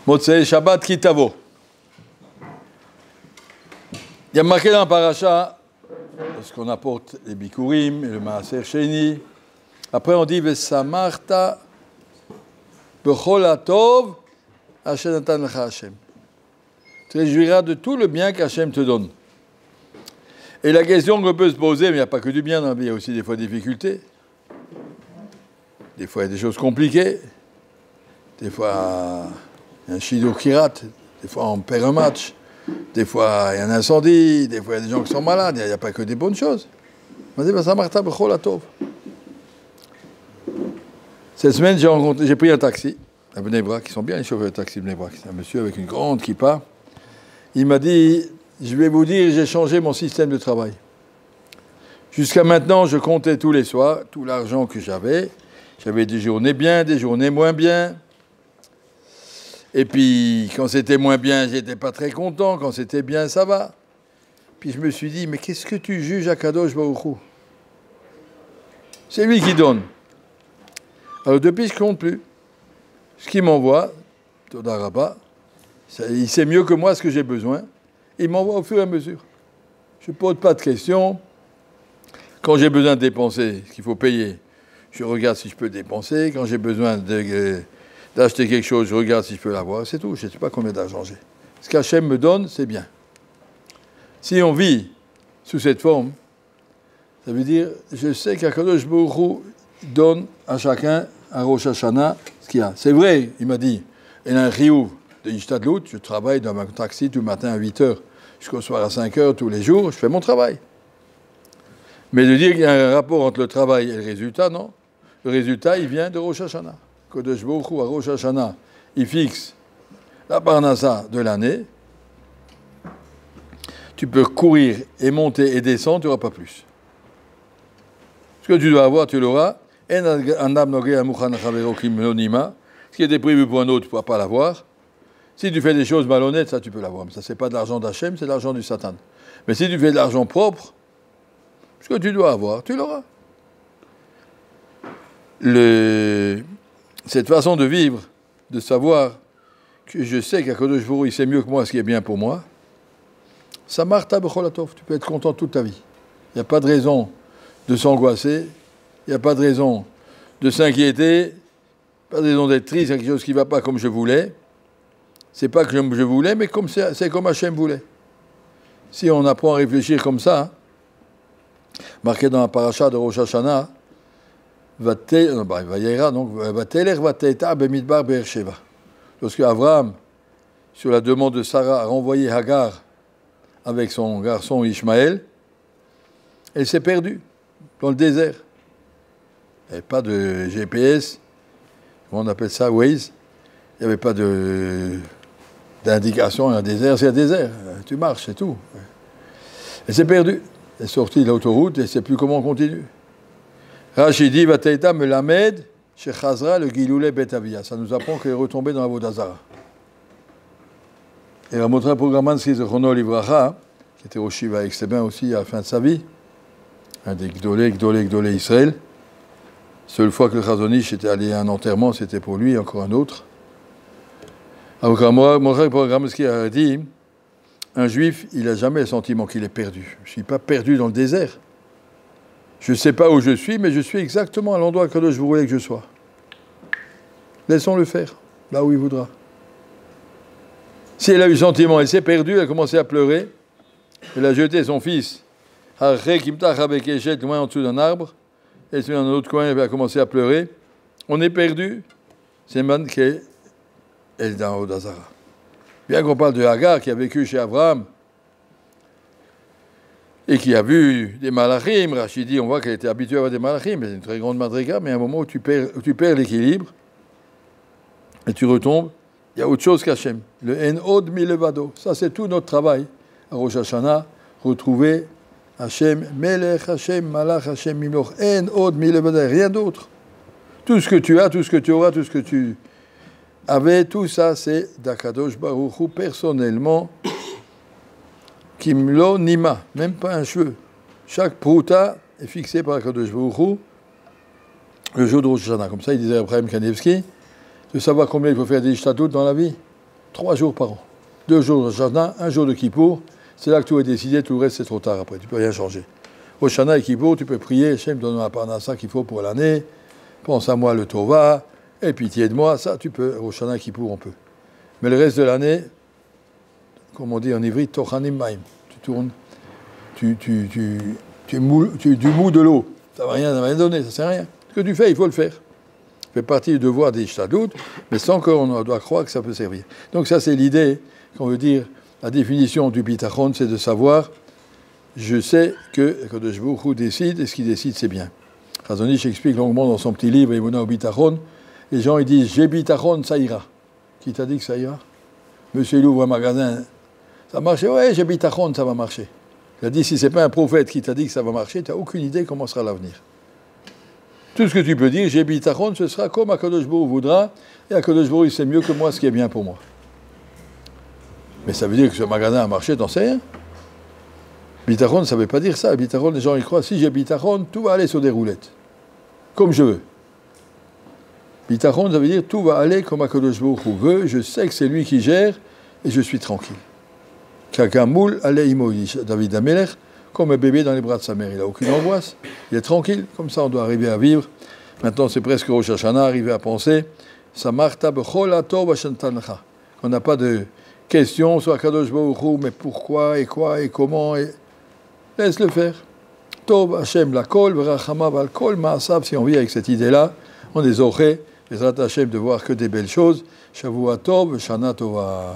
Motzei Shabbat Kitavo. Il y a marqué dans la paracha, parce qu'on apporte les Bikurim et le Maaser Sheni. Après, on dit Vesamarta Bechol Atov Hashem Natan Lecha Hashem. Tu réjouiras de tout le bien qu'Hashem te donne. Et la question qu'on peut se poser, mais il n'y a pas que du bien dans la vie, il y a aussi des fois des difficultés. Des fois, il y a des choses compliquées. Des fois, il y a un shido qui rate. Des fois, on perd un match. Des fois, il y a un incendie. Des fois, il y a des gens qui sont malades. Il n'y a pas que des bonnes choses. Cette semaine, j'ai pris un taxi à Bnei Brak. Ils sont bien les chauffeurs de taxi Bnei Brak. C'est un monsieur avec une grande kippa. Il m'a dit, je vais vous dire, j'ai changé mon système de travail. Jusqu'à maintenant, je comptais tous les soirs tout l'argent que j'avais. J'avais des journées bien, des journées moins bien. Et puis, quand c'était moins bien, j'étais pas très content. Quand c'était bien, ça va. Puis je me suis dit, mais qu'est-ce que tu juges à Kadosh Baruch Hu? C'est lui qui donne. Alors depuis, je ne compte plus. Ce qu'il m'envoie, Toda Rabba, il sait mieux que moi ce que j'ai besoin. Il m'envoie au fur et à mesure. Je ne pose pas de questions. Quand j'ai besoin de dépenser ce qu'il faut payer, je regarde si je peux dépenser. Quand j'ai besoin d'acheter quelque chose, je regarde si je peux l'avoir. C'est tout. Je ne sais pas combien d'argent j'ai. Ce qu'Hachem me donne, c'est bien. Si on vit sous cette forme, ça veut dire, je sais qu'Akadosh Baruch Hu donne à chacun un Rosh Hashanah ce qu'il y a. C'est vrai, il m'a dit, il y a un Riyuv de Ishtadlut, je travaille dans un taxi tout le matin à 8h jusqu'au soir à 5h tous les jours, je fais mon travail. Mais de dire qu'il y a un rapport entre le travail et le résultat, non. Le résultat, il vient de Rosh Hashanah. Kadosh Baruch Hu, à Rosh Hashanah, il fixe la parnassa de l'année. Tu peux courir et monter et descendre, tu n'auras pas plus. Ce que tu dois avoir, tu l'auras. Ce qui était prévu pour un autre, tu ne pourras pas l'avoir. Si tu fais des choses malhonnêtes, ça tu peux l'avoir. Mais ça, ce n'est pas de l'argent d'Hachem, c'est de l'argent du Satan. Mais si tu fais de l'argent propre, ce que tu dois avoir, tu l'auras. Cette façon de vivre, de savoir que je sais qu'Akadosh Baruch Hu, il sait mieux que moi ce qui est bien pour moi, ça marta bechol atov. Tu peux être content toute ta vie. Il n'y a pas de raison de s'angoisser, il n'y a pas de raison de s'inquiéter, pas de raison d'être triste, il y a quelque chose qui ne va pas comme je voulais. C'est pas que je voulais, mais c'est comme Hachem voulait. Si on apprend à réfléchir comme ça, marqué dans la paracha de Rosh Hashanah, lorsque Abraham, sur la demande de Sarah, a renvoyé Hagar avec son garçon Ishmaël, elle s'est perdue dans le désert. Il n'y avait pas de GPS, comment on appelle ça, Waze. Il n'y avait pas d'indication. Un désert, c'est un désert. Tu marches, c'est tout. Elle s'est perdue. Elle est sortie de l'autoroute et elle ne sait plus comment on continue. Rashi dit, Vataïta melamed, chez Chazra, le Giloulé Betavia. Ça nous apprend qu'elle est retombée dans la Vodazara. Et a montré un programme de Chrono Livracha, qui était au Shiva avec ses bains aussi à la fin de sa vie, un des Gdolé Israël. Seule fois que le Chazonish était allé à un enterrement, c'était pour lui, encore un autre. Alors, mon programme, ce qu'il a dit, un juif, il n'a jamais le sentiment qu'il est perdu. Je ne suis pas perdu dans le désert. Je ne sais pas où je suis, mais je suis exactement à l'endroit que je voulais que je sois. Laissons-le faire, là où il voudra. Si elle a eu le sentiment, elle s'est perdue, elle a commencé à pleurer. Elle a jeté son fils, loin en dessous d'un arbre. Elle est dans un autre coin, elle a commencé à pleurer. On est perdu. C'est manqué. Elle est dans Odazara. Bien qu'on parle de Hagar qui a vécu chez Abraham et qui a vu des malachim, Rachid dit, on voit qu'elle était habituée à voir des malachim, mais c'est une très grande madriga, mais à un moment où tu perds l'équilibre et tu retombes, il y a autre chose qu'Hachem. Le En Od Milevado. Ça, c'est tout notre travail à Rosh Hashanah, retrouver Hachem, Melech Hachem, Malach Hachem, Mimloch, En Od Milevado, rien d'autre. Tout ce que tu as, tout ce que tu auras, tout ce que tu avais, tout ça, c'est d'Akadosh Baruch Hu personnellement, Kimlo Nima, même pas un cheveu. Chaque prouta est fixé par Akadosh Baruch Hu le jour de Rosh Hashanah. Comme ça, il disait à Abraham Kanevski, de savoir combien il faut faire des ishtadout dans la vie. 3 jours par an. 2 jours de Shana, 1 jour de Kippour. C'est là que tout est décidé, tout le reste c'est trop tard après, tu ne peux rien changer. Au Shana et Kippour, tu peux prier, Hachem, donne-moi la parnassa qu'il faut pour l'année, pense à moi le Tova, et pitié de moi, ça tu peux, au Shana et Kippour on peut. Mais le reste de l'année, comme on dit en ivri, Tochanim Maim, tu tournes, tu mous de l'eau, ça ne va rien donner, ça ne sert à rien. Ce que tu fais, il faut le faire. Ça fait partie du devoir des Shtadlout, mais sans qu'on doit croire que ça peut servir. Donc ça c'est l'idée, qu'on veut dire, la définition du bitachon, c'est de savoir, je sais que Kadosh Baruch Hu décide, et ce qu'il décide, c'est bien. Chazon Ish explique longuement dans son petit livre, Emunah au bitachon, les gens ils disent, j'ai bitachon, ça ira. Qui t'a dit que ça ira? Monsieur, il ouvre un magasin, ça marche? Ouais, j'ai bitachon, ça va marcher. Il a dit, si ce n'est pas un prophète qui t'a dit que ça va marcher, tu n'as aucune idée comment sera l'avenir. Tout ce que tu peux dire, j'ai bitachon, ce sera comme Akadosh Baruch Hu voudra, et Akadosh Baruch Hu sait mieux que moi ce qui est bien pour moi. Mais ça veut dire que ce magasin a marché, t'en sais rien. Bitachon, ça ne veut pas dire ça. Bitachon, les gens y croient, si j'ai bitachon, tout va aller sur des roulettes. Comme je veux. Bitachon, ça veut dire, tout va aller comme Akadosh Baruch Hu veut, je sais que c'est lui qui gère, et je suis tranquille. Kakamoul allait imoï, David Amelech, comme un bébé dans les bras de sa mère. Il n'a aucune angoisse, il est tranquille. Comme ça, on doit arriver à vivre. Maintenant, c'est presque Rosh Hashanah, arriver à penser, Samarta b'chol hatov ashantancha. On n'a pas de question sur Akadosh Baruch Hu, mais pourquoi, et quoi, et comment, et... Laisse-le faire. Tov Hashem lakol, v'rachama v'al-kol ma'asav. Si on vit avec cette idée-là, on est zoré, les Hashem de voir que des belles choses. Shavua tov, Shana tova.